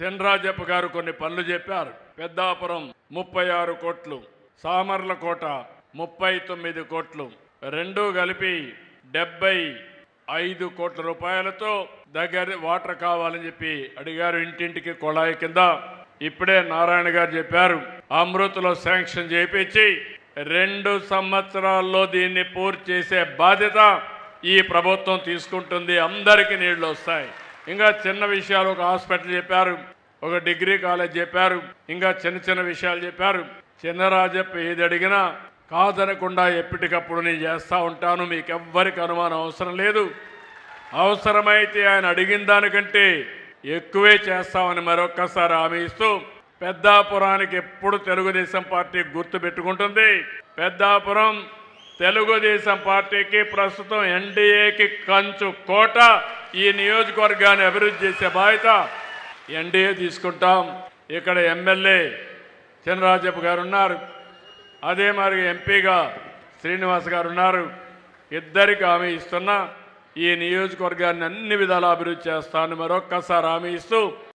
చినరాజప్ప గారు కొన్ని పనులు చెప్పారు. పెద్దాపురం 36 కోట్లు, సామర్లకోట 39 కోట్లు, రెండు కలిపి 75 కోట్ల రూపాయలతో దగ్గర వాటర్ కావాలని చెప్పి అడిగారు. ఇంటింటికి కుళాయి కింద ఇప్పుడే నారాయణ గారు చెప్పారు, అమృత్లో శాంక్షన్ చేయించి 2 సంవత్సరాల్లో దీన్ని పూర్తి చేసే బాధ్యత ఈ ప్రభుత్వం తీసుకుంటుంది. అందరికీ నీళ్లు వస్తాయి. ఇంకా చిన్న విషయాలు, ఒక హాస్పిటల్ చెప్పారు, ఒక డిగ్రీ కాలేజ్ చెప్పారు, ఇంకా చిన్న చిన్న విషయాలు చెప్పారు. చినరాజప్ప ఏది అడిగినా కాదనకుండా ఎప్పటికప్పుడు నేను చేస్తూ ఉంటాను. మీకు ఎవ్వరికి అనుమానం అవసరం లేదు. అవసరమైతే ఆయన అడిగిన దానికంటే ఎక్కువే చేస్తామని మరొక్కసారి హామీ ఇస్తూ, పెద్దాపురానికి ఎప్పుడు తెలుగుదేశం పార్టీ గుర్తు పెట్టుకుంటుంది. పెద్దాపురం తెలుగుదేశం పార్టీకి ప్రస్తుతం ఎన్డీఏకి కంచు కోట. ఈ నియోజకవర్గాన్ని అభివృద్ధి చేసే బాధ్యత ఎన్డీఏ తీసుకుంటాం. ఇక్కడ ఎమ్మెల్యే చినరాజప్ప గారు ఉన్నారు, అదే మరి ఎంపీగా శ్రీనివాస్ గారు ఉన్నారు. ఇద్దరికి హామీ ఇస్తున్నా, ఈ నియోజకవర్గాన్ని అన్ని విధాలా అభివృద్ధి చేస్తానని మరొక్కసారి హామీ ఇస్తూ